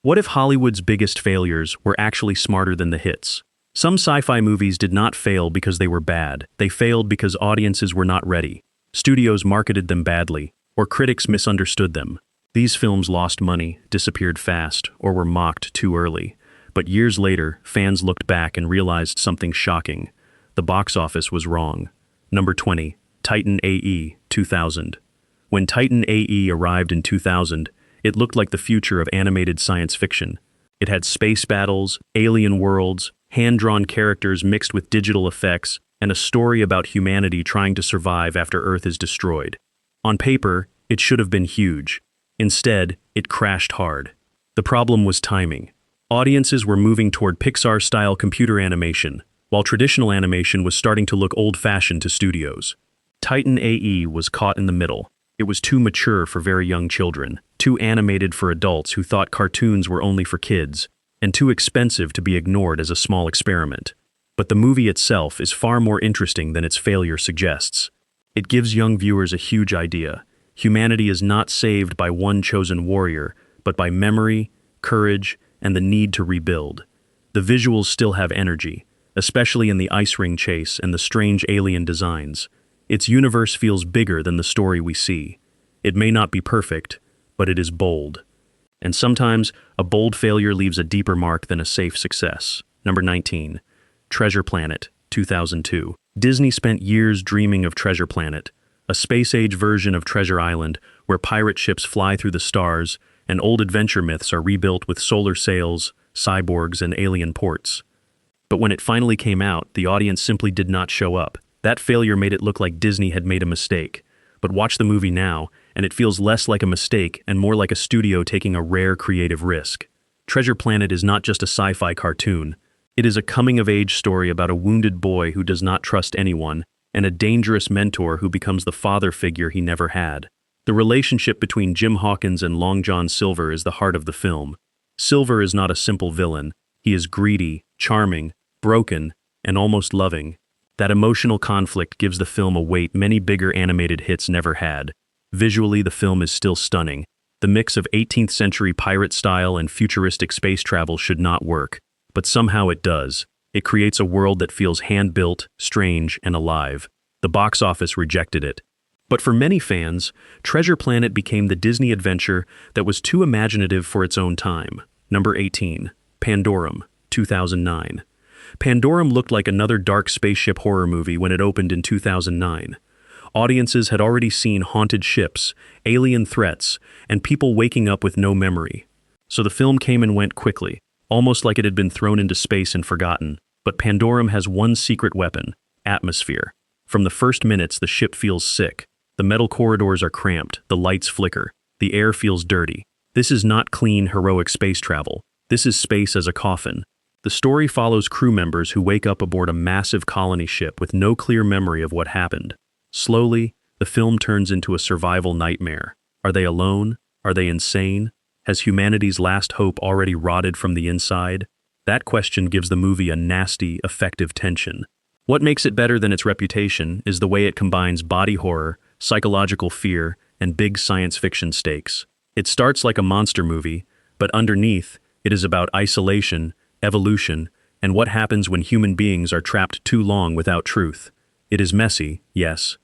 What if Hollywood's biggest failures were actually smarter than the hits? Some sci-fi movies did not fail because they were bad. They failed because audiences were not ready. Studios marketed them badly, or critics misunderstood them. These films lost money, disappeared fast, or were mocked too early. But years later, fans looked back and realized something shocking. The box office was wrong. Number 20, Titan AE 2000. When Titan AE arrived in 2000, it looked like the future of animated science fiction. It had space battles, alien worlds, hand-drawn characters mixed with digital effects, and a story about humanity trying to survive after Earth is destroyed. On paper, it should have been huge. Instead, it crashed hard. The problem was timing. Audiences were moving toward Pixar-style computer animation, while traditional animation was starting to look old-fashioned to studios. Titan AE was caught in the middle. It was too mature for very young children, too animated for adults who thought cartoons were only for kids, and too expensive to be ignored as a small experiment. But the movie itself is far more interesting than its failure suggests. It gives young viewers a huge idea. Humanity is not saved by one chosen warrior, but by memory, courage, and the need to rebuild. The visuals still have energy, especially in the ice ring chase and the strange alien designs. Its universe feels bigger than the story we see. It may not be perfect, but it is bold. And sometimes, a bold failure leaves a deeper mark than a safe success. Number 19, Treasure Planet, 2002. Disney spent years dreaming of Treasure Planet, a space-age version of Treasure Island where pirate ships fly through the stars and old adventure myths are rebuilt with solar sails, cyborgs, and alien ports. But when it finally came out, the audience simply did not show up. That failure made it look like Disney had made a mistake. But watch the movie now, and it feels less like a mistake and more like a studio taking a rare creative risk. Treasure Planet is not just a sci-fi cartoon. It is a coming-of-age story about a wounded boy who does not trust anyone and a dangerous mentor who becomes the father figure he never had. The relationship between Jim Hawkins and Long John Silver is the heart of the film. Silver is not a simple villain. He is greedy, charming, broken, and almost loving. That emotional conflict gives the film a weight many bigger animated hits never had. Visually, the film is still stunning. The mix of 18th century pirate style and futuristic space travel should not work, but somehow it does. It creates a world that feels hand-built, strange, and alive. The box office rejected it. But for many fans, Treasure Planet became the Disney adventure that was too imaginative for its own time. Number 18, Pandorum, 2009. Pandorum looked like another dark spaceship horror movie when it opened in 2009. Audiences had already seen haunted ships, alien threats, and people waking up with no memory. So the film came and went quickly, almost like it had been thrown into space and forgotten. But Pandorum has one secret weapon: atmosphere. From the first minutes, the ship feels sick. The metal corridors are cramped, the lights flicker, the air feels dirty. This is not clean, heroic space travel. This is space as a coffin. The story follows crew members who wake up aboard a massive colony ship with no clear memory of what happened. Slowly, the film turns into a survival nightmare. Are they alone? Are they insane? Has humanity's last hope already rotted from the inside? That question gives the movie a nasty, effective tension. What makes it better than its reputation is the way it combines body horror, psychological fear, and big science fiction stakes. It starts like a monster movie, but underneath, it is about isolation, evolution, and what happens when human beings are trapped too long without truth. It is messy, yes,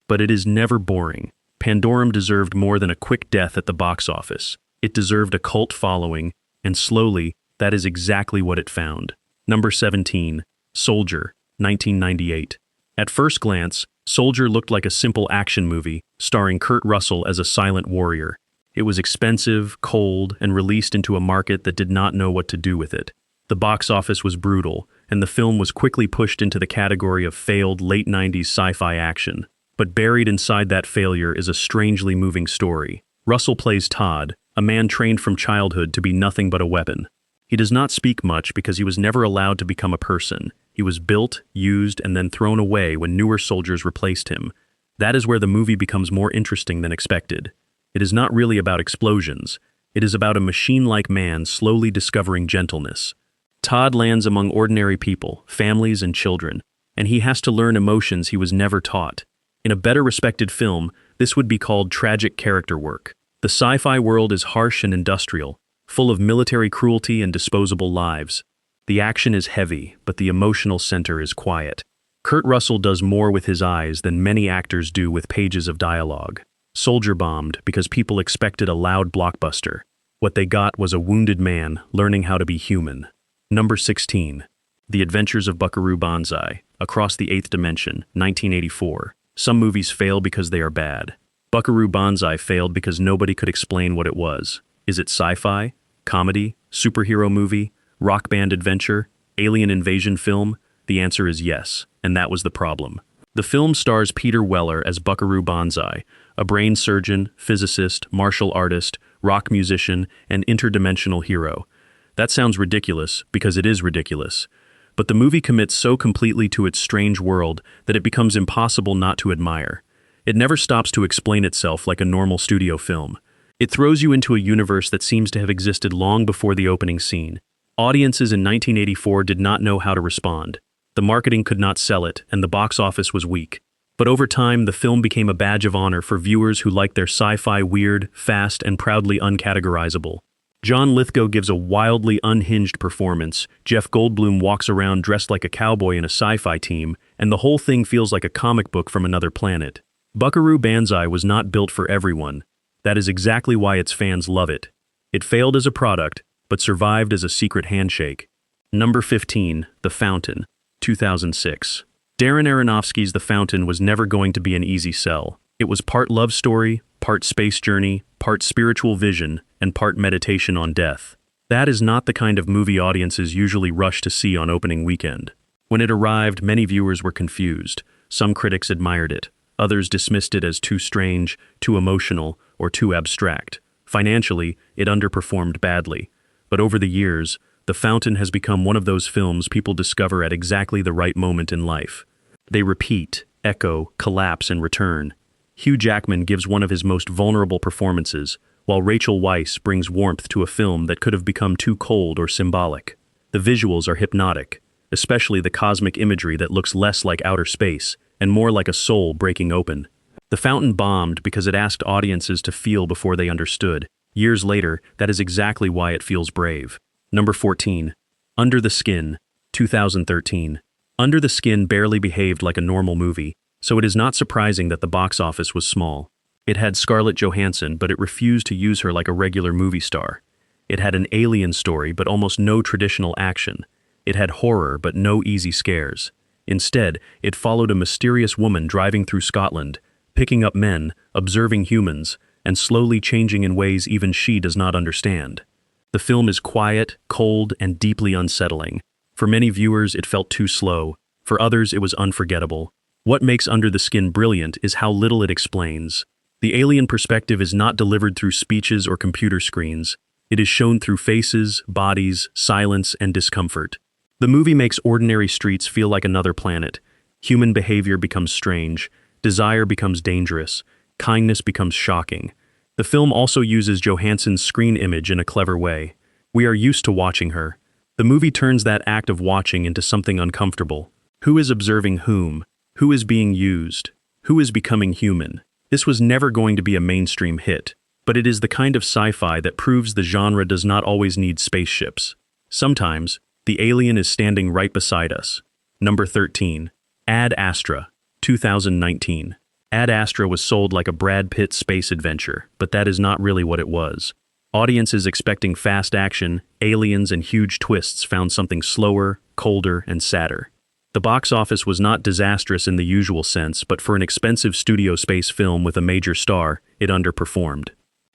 but it is never boring. Pandorum deserved more than a quick death at the box office. It deserved a cult following, and slowly, that is exactly what it found. Number 17, Soldier, 1998. At first glance, Soldier looked like a simple action movie, starring Kurt Russell as a silent warrior. It was expensive, cold, and released into a market that did not know what to do with it. The box office was brutal, and the film was quickly pushed into the category of failed late 90s sci-fi action. But buried inside that failure is a strangely moving story. Russell plays Todd, a man trained from childhood to be nothing but a weapon. He does not speak much because he was never allowed to become a person. He was built, used, and then thrown away when newer soldiers replaced him. That is where the movie becomes more interesting than expected. It is not really about explosions. It is about a machine-like man slowly discovering gentleness. Todd lands among ordinary people, families, and children, and he has to learn emotions he was never taught. In a better respected film, this would be called tragic character work. The sci-fi world is harsh and industrial, full of military cruelty and disposable lives. The action is heavy, but the emotional center is quiet. Kurt Russell does more with his eyes than many actors do with pages of dialogue. Soldier bombed because people expected a loud blockbuster. What they got was a wounded man learning how to be human. Number 16. The Adventures of Buckaroo Banzai, Across the Eighth Dimension, 1984. Some movies fail because they are bad. Buckaroo Banzai failed because nobody could explain what it was. Is it sci-fi, comedy, superhero movie, rock band adventure, alien invasion film? The answer is yes, and that was the problem. The film stars Peter Weller as Buckaroo Banzai, a brain surgeon, physicist, martial artist, rock musician, and interdimensional hero. That sounds ridiculous because it is ridiculous. But the movie commits so completely to its strange world that it becomes impossible not to admire. It never stops to explain itself like a normal studio film. It throws you into a universe that seems to have existed long before the opening scene. Audiences in 1984 did not know how to respond. The marketing could not sell it, and the box office was weak. But over time, the film became a badge of honor for viewers who liked their sci-fi weird, fast, and proudly uncategorizable. John Lithgow gives a wildly unhinged performance, Jeff Goldblum walks around dressed like a cowboy in a sci-fi team, and the whole thing feels like a comic book from another planet. Buckaroo Banzai was not built for everyone. That is exactly why its fans love it. It failed as a product, but survived as a secret handshake. Number 15, The Fountain, 2006. Darren Aronofsky's The Fountain was never going to be an easy sell. It was part love story, part space journey, part spiritual vision, and part meditation on death. That is not the kind of movie audiences usually rush to see on opening weekend. When it arrived, many viewers were confused. Some critics admired it. Others dismissed it as too strange, too emotional, or too abstract. Financially, it underperformed badly. But over the years, The Fountain has become one of those films people discover at exactly the right moment in life. They repeat, echo, collapse, and return. Hugh Jackman gives one of his most vulnerable performances, while Rachel Weisz brings warmth to a film that could have become too cold or symbolic. The visuals are hypnotic, especially the cosmic imagery that looks less like outer space and more like a soul breaking open. The Fountain bombed because it asked audiences to feel before they understood. Years later, that is exactly why it feels brave. Number 14. Under the Skin, 2013. Under the Skin barely behaved like a normal movie, so it is not surprising that the box office was small. It had Scarlett Johansson, but it refused to use her like a regular movie star. It had an alien story, but almost no traditional action. It had horror, but no easy scares. Instead, it followed a mysterious woman driving through Scotland, picking up men, observing humans, and slowly changing in ways even she does not understand. The film is quiet, cold, and deeply unsettling. For many viewers, it felt too slow. For others, it was unforgettable. What makes Under the Skin brilliant is how little it explains. The alien perspective is not delivered through speeches or computer screens. It is shown through faces, bodies, silence, and discomfort. The movie makes ordinary streets feel like another planet. Human behavior becomes strange. Desire becomes dangerous. Kindness becomes shocking. The film also uses Johansson's screen image in a clever way. We are used to watching her. The movie turns that act of watching into something uncomfortable. Who is observing whom? Who is being used? Who is becoming human? This was never going to be a mainstream hit, but it is the kind of sci-fi that proves the genre does not always need spaceships. Sometimes, the alien is standing right beside us. Number 13. Ad Astra, 2019. Ad Astra was sold like a Brad Pitt space adventure, but that is not really what it was. Audiences expecting fast action, aliens, and huge twists found something slower, colder, and sadder. The box office was not disastrous in the usual sense, but for an expensive studio space film with a major star, it underperformed.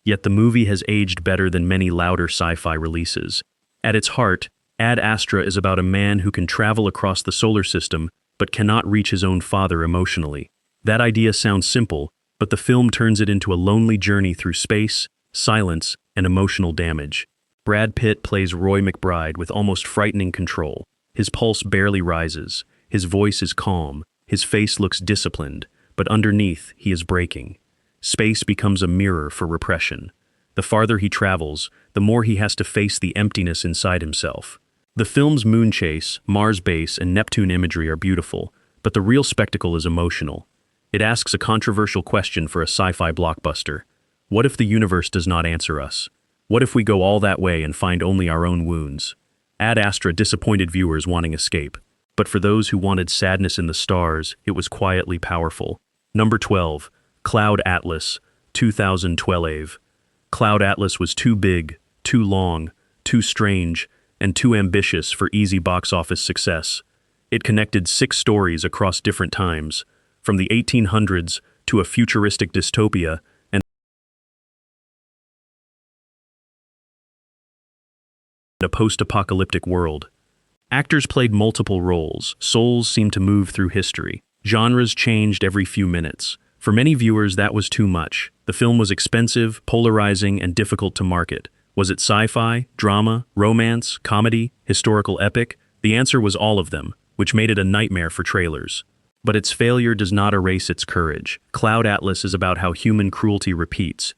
Yet the movie has aged better than many louder sci-fi releases. At its heart, Ad Astra is about a man who can travel across the solar system, but cannot reach his own father emotionally. That idea sounds simple, but the film turns it into a lonely journey through space, silence, and emotional damage. Brad Pitt plays Roy McBride with almost frightening control. His pulse barely rises, his voice is calm, his face looks disciplined, but underneath he is breaking. Space becomes a mirror for repression. The farther he travels, the more he has to face the emptiness inside himself. The film's moon chase, Mars base, and Neptune imagery are beautiful, but the real spectacle is emotional. It asks a controversial question for a sci-fi blockbuster. What if the universe does not answer us? What if we go all that way and find only our own wounds? Ad Astra disappointed viewers wanting escape. But for those who wanted sadness in the stars, it was quietly powerful. Number 12. Cloud Atlas, 2012. Cloud Atlas was too big, too long, too strange, and too ambitious for easy box office success. It connected 6 stories across different times, from the 1800s to a futuristic dystopia and a post-apocalyptic world. Actors played multiple roles, souls seemed to move through history. Genres changed every few minutes. For many viewers, that was too much. The film was expensive, polarizing, and difficult to market. Was it sci-fi, drama, romance, comedy, historical epic? The answer was all of them, which made it a nightmare for trailers. But its failure does not erase its courage. Cloud Atlas is about how human cruelty repeats.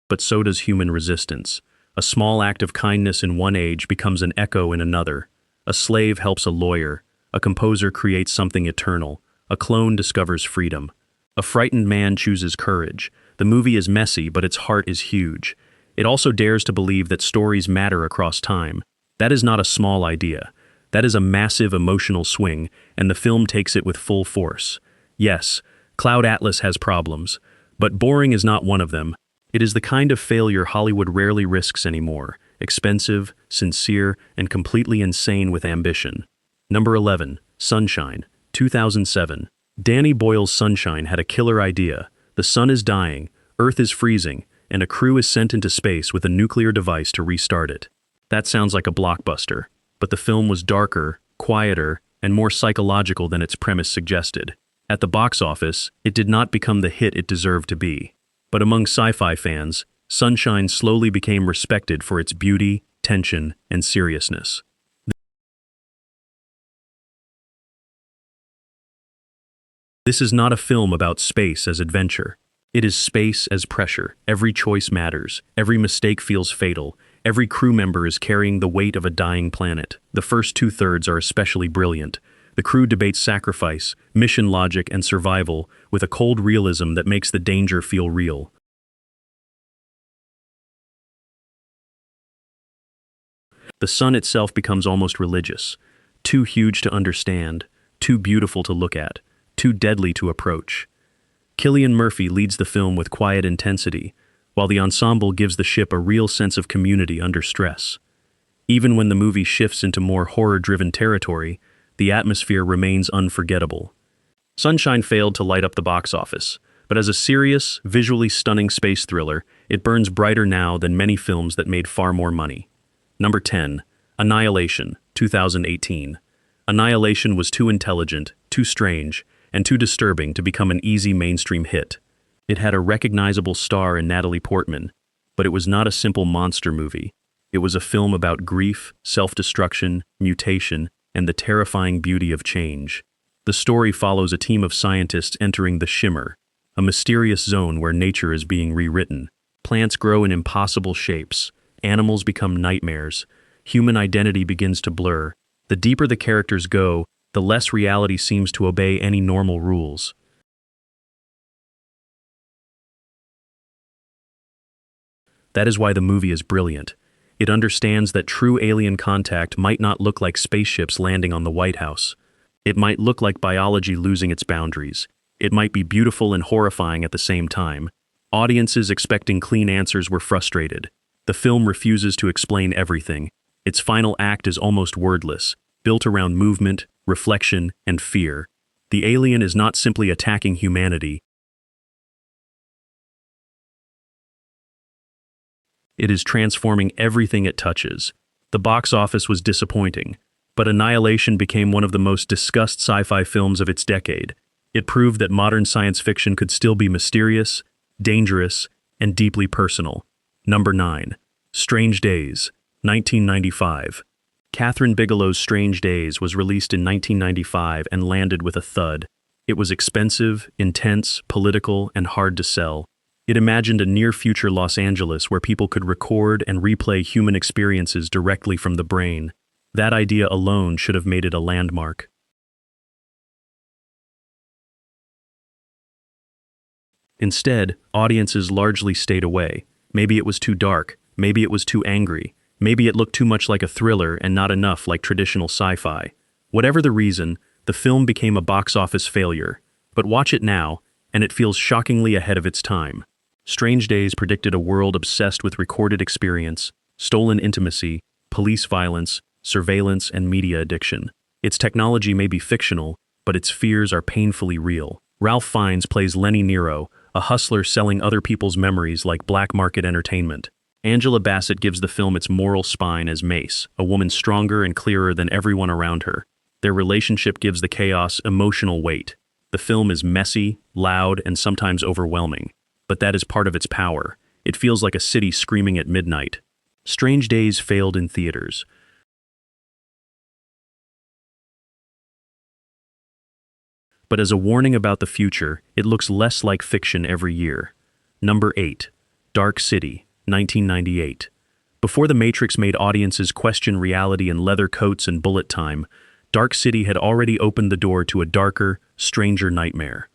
But so does human resistance. A small act of kindness in one age becomes an echo in another. A slave helps a lawyer. A composer creates something eternal. A clone discovers freedom. A frightened man chooses courage. The movie is messy, but its heart is huge. It also dares to believe that stories matter across time. That is not a small idea. That is a massive emotional swing, and the film takes it with full force. Yes, Cloud Atlas has problems, but boring is not one of them. It is the kind of failure Hollywood rarely risks anymore. Expensive, sincere, and completely insane with ambition. Number 11. Sunshine, 2007. Danny Boyle's Sunshine had a killer idea. The sun is dying, Earth is freezing, and a crew is sent into space with a nuclear device to restart it. That sounds like a blockbuster, but the film was darker, quieter, and more psychological than its premise suggested. At the box office, it did not become the hit it deserved to be. But among sci-fi fans, Sunshine slowly became respected for its beauty, tension, and seriousness. This is not a film about space as adventure. It is space as pressure. Every choice matters. Every mistake feels fatal. Every crew member is carrying the weight of a dying planet. The first 2/3 are especially brilliant. The crew debates sacrifice, mission logic, and survival with a cold realism that makes the danger feel real. The sun itself becomes almost religious, too huge to understand, too beautiful to look at, too deadly to approach. Cillian Murphy leads the film with quiet intensity, while the ensemble gives the ship a real sense of community under stress. Even when the movie shifts into more horror-driven territory, the atmosphere remains unforgettable. Sunshine failed to light up the box office, but as a serious, visually stunning space thriller, it burns brighter now than many films that made far more money. Number 10. Annihilation, 2018. Annihilation was too intelligent, too strange, and too disturbing to become an easy mainstream hit. It had a recognizable star in Natalie Portman, but it was not a simple monster movie. It was a film about grief, self-destruction, mutation, and the terrifying beauty of change. The story follows a team of scientists entering the Shimmer, a mysterious zone where nature is being rewritten. Plants grow in impossible shapes, animals become nightmares, human identity begins to blur. The deeper the characters go, the less reality seems to obey any normal rules. That is why the movie is brilliant. It understands that true alien contact might not look like spaceships landing on the White House. It might look like biology losing its boundaries. It might be beautiful and horrifying at the same time. Audiences expecting clean answers were frustrated. The film refuses to explain everything. Its final act is almost wordless, built around movement, reflection, and fear. The alien is not simply attacking humanity. It is transforming everything it touches. The box office was disappointing, but Annihilation became one of the most discussed sci-fi films of its decade. It proved that modern science fiction could still be mysterious, dangerous, and deeply personal. Number 9. Strange Days, 1995. Catherine Bigelow's Strange Days was released in 1995 and landed with a thud. It was expensive, intense, political, and hard to sell. It imagined a near-future Los Angeles where people could record and replay human experiences directly from the brain. That idea alone should have made it a landmark. Instead, audiences largely stayed away. Maybe it was too dark, maybe it was too angry, maybe it looked too much like a thriller and not enough like traditional sci-fi. Whatever the reason, the film became a box office failure. But watch it now, and it feels shockingly ahead of its time. Strange Days predicted a world obsessed with recorded experience, stolen intimacy, police violence, surveillance, and media addiction. Its technology may be fictional, but its fears are painfully real. Ralph Fiennes plays Lenny Nero, a hustler selling other people's memories like black market entertainment. Angela Bassett gives the film its moral spine as Mace, a woman stronger and clearer than everyone around her. Their relationship gives the chaos emotional weight. The film is messy, loud, and sometimes overwhelming. But that is part of its power. It feels like a city screaming at midnight. Strange Days failed in theaters. But as a warning about the future, it looks less like fiction every year. Number 8. Dark City, 1998. Before The Matrix made audiences question reality in leather coats and bullet time, Dark City had already opened the door to a darker, stranger nightmare.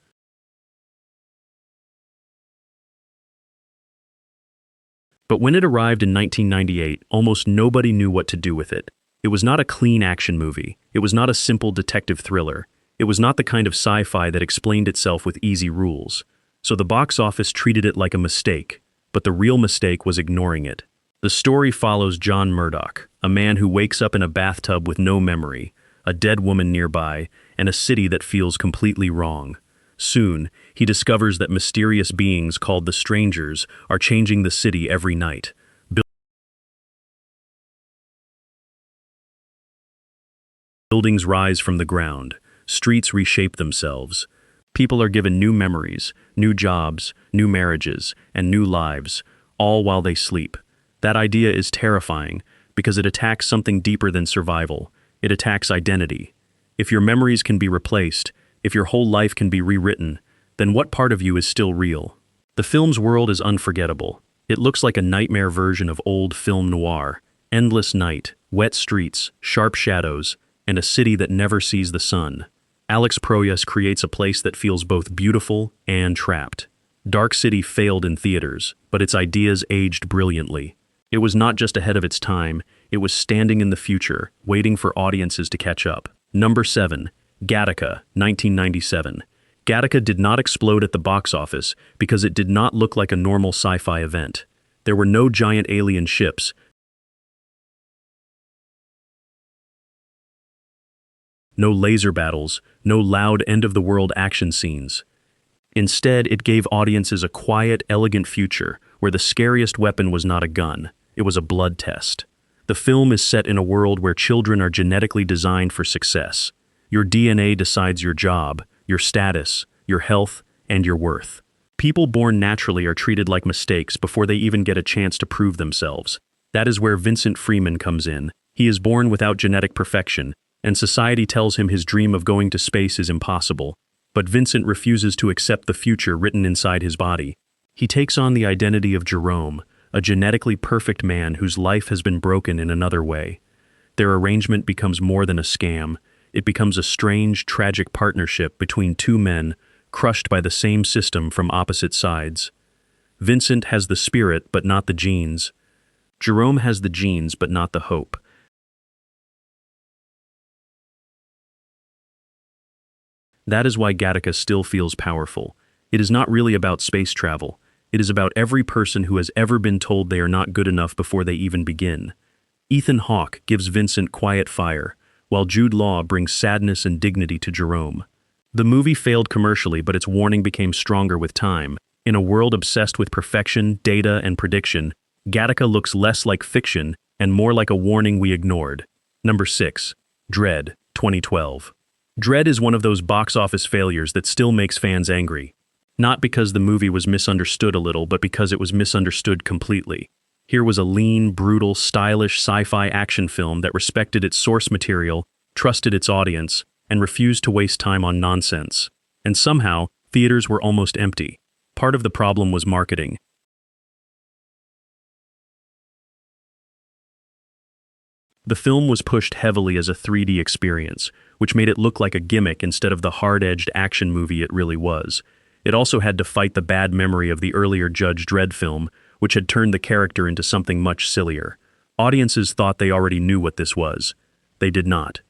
But when it arrived in 1998, almost nobody knew what to do with it. It was not a clean action movie. It was not a simple detective thriller. It was not the kind of sci-fi that explained itself with easy rules. So the box office treated it like a mistake, but the real mistake was ignoring it. The story follows John Murdoch, a man who wakes up in a bathtub with no memory, a dead woman nearby, and a city that feels completely wrong. Soon, he discovers that mysterious beings called the Strangers are changing the city every night. Buildings rise from the ground, streets reshape themselves. People are given new memories, new jobs, new marriages, and new lives, all while they sleep. That idea is terrifying because it attacks something deeper than survival. It attacks identity. If your memories can be replaced, if your whole life can be rewritten, then what part of you is still real? The film's world is unforgettable. It looks like a nightmare version of old film noir. Endless night, wet streets, sharp shadows, and a city that never sees the sun. Alex Proyas creates a place that feels both beautiful and trapped. Dark City failed in theaters, but its ideas aged brilliantly. It was not just ahead of its time, it was standing in the future, waiting for audiences to catch up. Number 7. Gattaca, 1997. Gattaca did not explode at the box office because it did not look like a normal sci-fi event. There were no giant alien ships, no laser battles, no loud end-of-the-world action scenes. Instead, it gave audiences a quiet, elegant future where the scariest weapon was not a gun, it was a blood test. The film is set in a world where children are genetically designed for success. Your DNA decides your job, your status, your health, and your worth. People born naturally are treated like mistakes before they even get a chance to prove themselves. That is where Vincent Freeman comes in. He is born without genetic perfection, and society tells him his dream of going to space is impossible. But Vincent refuses to accept the future written inside his body. He takes on the identity of Jerome, a genetically perfect man whose life has been broken in another way. Their arrangement becomes more than a scam. It becomes a strange, tragic partnership between two men crushed by the same system from opposite sides. Vincent has the spirit but not the genes. Jerome has the genes but not the hope. That is why Gattaca still feels powerful. It is not really about space travel. It is about every person who has ever been told they are not good enough before they even begin. Ethan Hawke gives Vincent quiet fire, while Jude Law brings sadness and dignity to Jerome. The movie failed commercially, but its warning became stronger with time. In a world obsessed with perfection, data, and prediction, Gattaca looks less like fiction and more like a warning we ignored. Number 6. Dredd, 2012. Dredd is one of those box office failures that still makes fans angry. Not because the movie was misunderstood a little, but because it was misunderstood completely. Here was a lean, brutal, stylish sci-fi action film that respected its source material, trusted its audience, and refused to waste time on nonsense. And somehow, theaters were almost empty. Part of the problem was marketing. The film was pushed heavily as a 3D experience, which made it look like a gimmick instead of the hard-edged action movie it really was. It also had to fight the bad memory of the earlier Judge Dredd film, which had turned the character into something much sillier. Audiences thought they already knew what this was. They did not.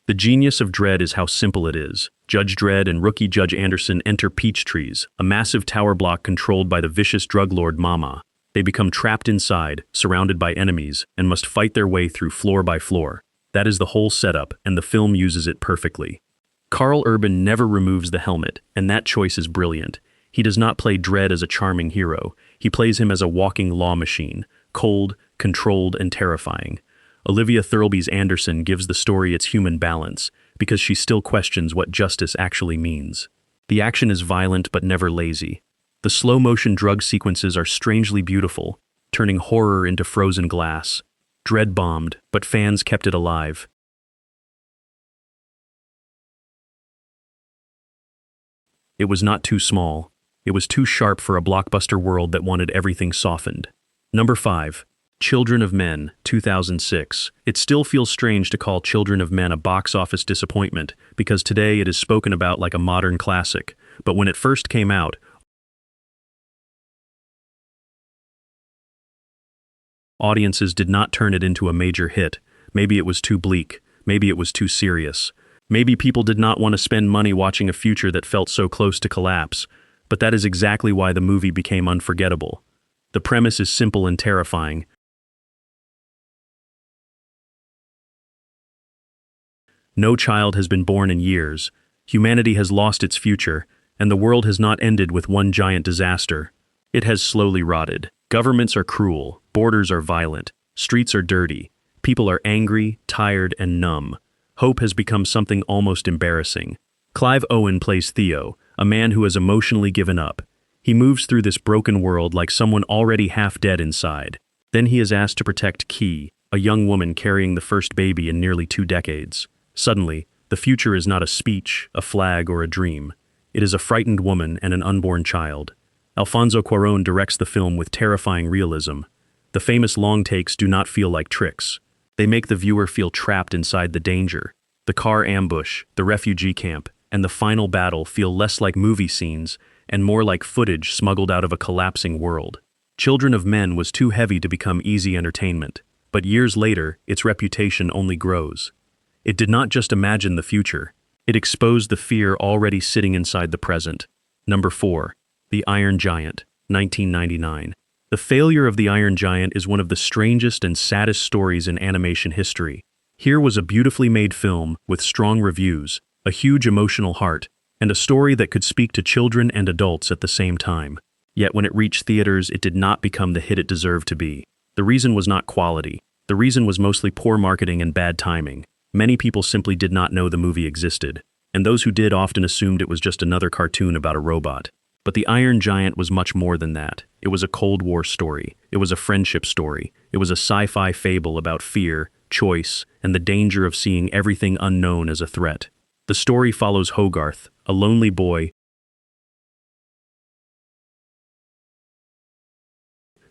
The genius of Dredd is how simple it is. Judge Dredd and rookie Judge Anderson enter Peachtree's, a massive tower block controlled by the vicious drug lord Mama. They become trapped inside, surrounded by enemies, and must fight their way through floor by floor. That is the whole setup, and the film uses it perfectly. Karl Urban never removes the helmet, and that choice is brilliant. He does not play Dredd as a charming hero. He plays him as a walking law machine, cold, controlled, and terrifying. Olivia Thirlby's Anderson gives the story its human balance, because she still questions what justice actually means. The action is violent but never lazy. The slow-motion drug sequences are strangely beautiful, turning horror into frozen glass. Dredd bombed, but fans kept it alive. It was not too small. It was too sharp for a blockbuster world that wanted everything softened. Number 5. Children of Men, 2006. It still feels strange to call Children of Men a box office disappointment, because today it is spoken about like a modern classic. But when it first came out, audiences did not turn it into a major hit. Maybe it was too bleak. Maybe it was too serious. Maybe people did not want to spend money watching a future that felt so close to collapse. But that is exactly why the movie became unforgettable. The premise is simple and terrifying. No child has been born in years. Humanity has lost its future, and the world has not ended with one giant disaster. It has slowly rotted. Governments are cruel, borders are violent, streets are dirty, people are angry, tired, and numb. Hope has become something almost embarrassing. Clive Owen plays Theo, a man who has emotionally given up. He moves through this broken world like someone already half dead inside. Then he is asked to protect Key, a young woman carrying the first baby in nearly 2 decades. Suddenly, the future is not a speech, a flag, or a dream. It is a frightened woman and an unborn child. Alfonso Cuarón directs the film with terrifying realism. The famous long takes do not feel like tricks. They make the viewer feel trapped inside the danger. The car ambush, the refugee camp, and the final battle feel less like movie scenes and more like footage smuggled out of a collapsing world. Children of Men was too heavy to become easy entertainment, but years later, its reputation only grows. It did not just imagine the future. It exposed the fear already sitting inside the present. Number 4. The Iron Giant, 1999. The failure of The Iron Giant is one of the strangest and saddest stories in animation history. Here was a beautifully made film with strong reviews, a huge emotional heart, and a story that could speak to children and adults at the same time. Yet when it reached theaters, it did not become the hit it deserved to be. The reason was not quality. The reason was mostly poor marketing and bad timing. Many people simply did not know the movie existed, and those who did often assumed it was just another cartoon about a robot. But The Iron Giant was much more than that. It was a Cold War story. It was a friendship story. It was a sci-fi fable about fear, choice, and the danger of seeing everything unknown as a threat. The story follows Hogarth, a lonely boy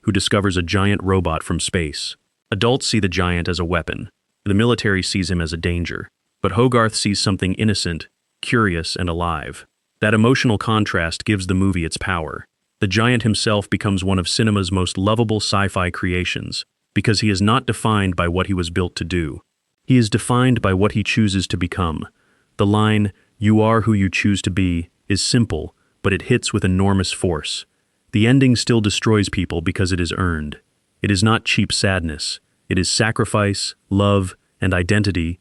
who discovers a giant robot from space. Adults see the giant as a weapon. The military sees him as a danger. But Hogarth sees something innocent, curious, and alive. That emotional contrast gives the movie its power. The giant himself becomes one of cinema's most lovable sci-fi creations, because he is not defined by what he was built to do. He is defined by what he chooses to become. The line, "You are who you choose to be," is simple, but it hits with enormous force. The ending still destroys people because it is earned. It is not cheap sadness. It is sacrifice, love, and identity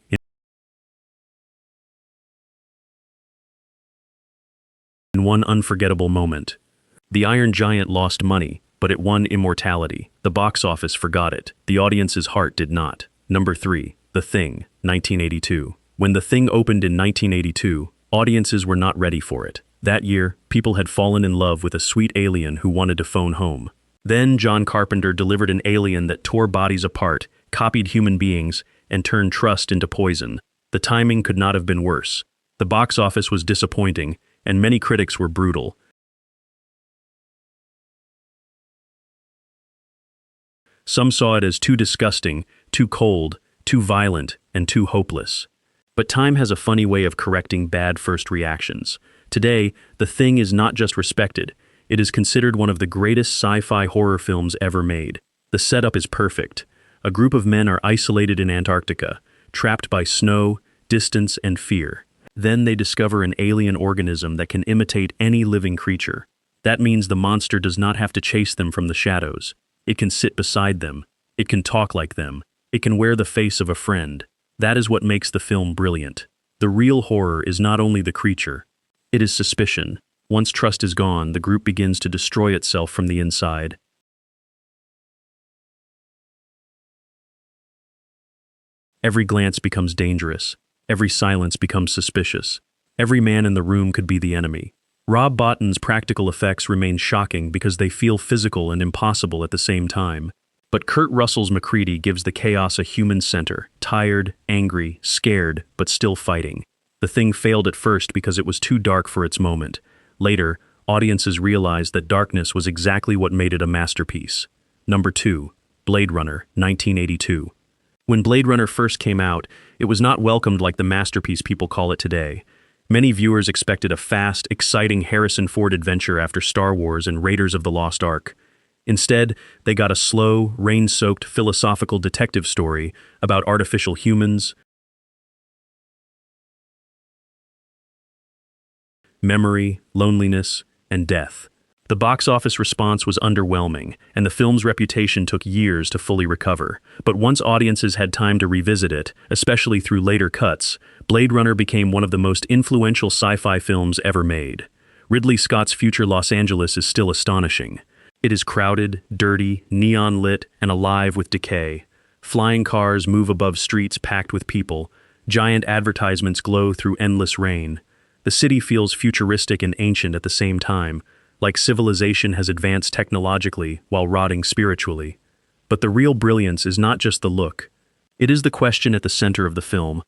in one unforgettable moment. The Iron Giant lost money, but it won immortality. The box office forgot it. The audience's heart did not. Number 3. The Thing, 1982. When The Thing opened in 1982, audiences were not ready for it. That year, people had fallen in love with a sweet alien who wanted to phone home. Then John Carpenter delivered an alien that tore bodies apart, copied human beings, and turned trust into poison. The timing could not have been worse. The box office was disappointing, and many critics were brutal. Some saw it as too disgusting, too cold, too violent, and too hopeless. But time has a funny way of correcting bad first reactions. Today, The Thing is not just respected, it is considered one of the greatest sci-fi horror films ever made. The setup is perfect. A group of men are isolated in Antarctica, trapped by snow, distance, and fear. Then they discover an alien organism that can imitate any living creature. That means the monster does not have to chase them from the shadows. It can sit beside them. It can talk like them. It can wear the face of a friend. That is what makes the film brilliant. The real horror is not only the creature. It is suspicion. Once trust is gone, the group begins to destroy itself from the inside. Every glance becomes dangerous. Every silence becomes suspicious. Every man in the room could be the enemy. Rob Bottin's practical effects remain shocking because they feel physical and impossible at the same time. But Kurt Russell's MacReady gives the chaos a human center, tired, angry, scared, but still fighting. The Thing failed at first because it was too dark for its moment. Later, audiences realized that darkness was exactly what made it a masterpiece. Number 2. Blade Runner, 1982. When Blade Runner first came out, it was not welcomed like the masterpiece people call it today. Many viewers expected a fast, exciting Harrison Ford adventure after Star Wars and Raiders of the Lost Ark. Instead, they got a slow, rain-soaked philosophical detective story about artificial humans, memory, loneliness, and death. The box office response was underwhelming, and the film's reputation took years to fully recover. But once audiences had time to revisit it, especially through later cuts, Blade Runner became one of the most influential sci-fi films ever made. Ridley Scott's future Los Angeles is still astonishing. It is crowded, dirty, neon-lit, and alive with decay. Flying cars move above streets packed with people. Giant advertisements glow through endless rain. The city feels futuristic and ancient at the same time, like civilization has advanced technologically while rotting spiritually. But the real brilliance is not just the look. It is the question at the center of the film.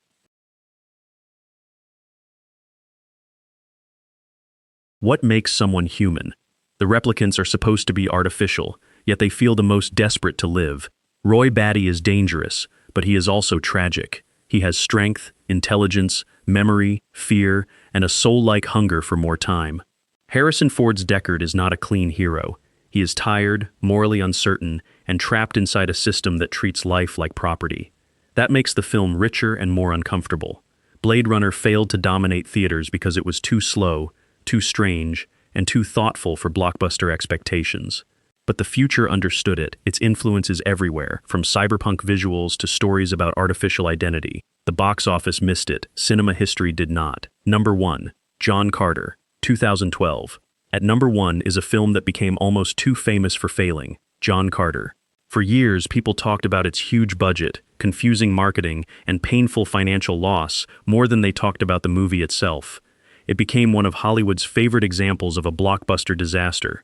What makes someone human? The replicants are supposed to be artificial, yet they feel the most desperate to live. Roy Batty is dangerous, but he is also tragic. He has strength, intelligence, memory, fear, and a soul-like hunger for more time. Harrison Ford's Deckard is not a clean hero. He is tired, morally uncertain, and trapped inside a system that treats life like property. That makes the film richer and more uncomfortable. Blade Runner failed to dominate theaters because it was too slow, too strange, and too thoughtful for blockbuster expectations. But the future understood it. Its influence is everywhere, from cyberpunk visuals to stories about artificial identity. The box office missed it. Cinema history did not. Number 1. John Carter, 2012. At number 1 is a film that became almost too famous for failing, John Carter. For years, people talked about its huge budget, confusing marketing, and painful financial loss more than they talked about the movie itself. It became one of Hollywood's favorite examples of a blockbuster disaster.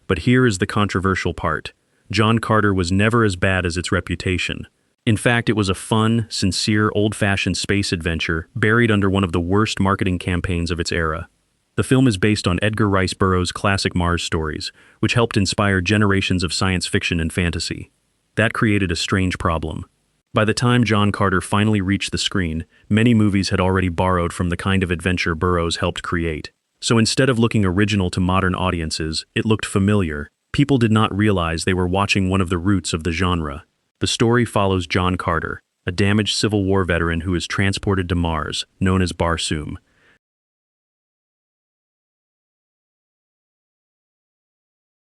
But here is the controversial part. John Carter was never as bad as its reputation. In fact, it was a fun, sincere, old-fashioned space adventure buried under one of the worst marketing campaigns of its era. The film is based on Edgar Rice Burroughs' classic Mars stories, which helped inspire generations of science fiction and fantasy. That created a strange problem. By the time John Carter finally reached the screen, many movies had already borrowed from the kind of adventure Burroughs helped create. So instead of looking original to modern audiences, it looked familiar. People did not realize they were watching one of the roots of the genre. The story follows John Carter, a damaged Civil War veteran who is transported to Mars, known as Barsoom.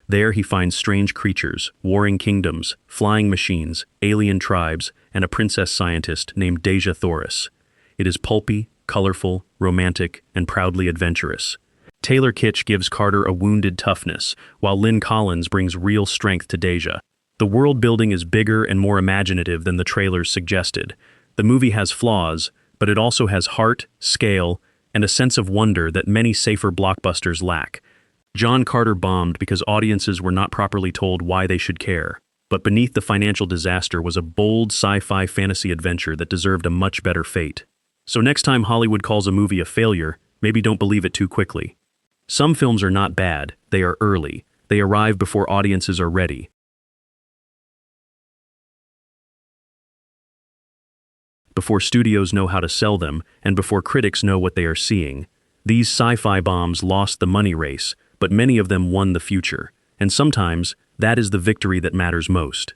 There he finds strange creatures, warring kingdoms, flying machines, alien tribes, and a princess scientist named Dejah Thoris. It is pulpy, colorful, romantic, and proudly adventurous. Taylor Kitsch gives Carter a wounded toughness, while Lynn Collins brings real strength to Dejah. The world building is bigger and more imaginative than the trailers suggested. The movie has flaws, but it also has heart, scale, and a sense of wonder that many safer blockbusters lack. John Carter bombed because audiences were not properly told why they should care. But beneath the financial disaster was a bold sci-fi fantasy adventure that deserved a much better fate. So next time Hollywood calls a movie a failure, maybe don't believe it too quickly. Some films are not bad, they are early. They arrive before audiences are ready. Before studios know how to sell them, and before critics know what they are seeing. These sci-fi bombs lost the money race, but many of them won the future, and sometimes that is the victory that matters most.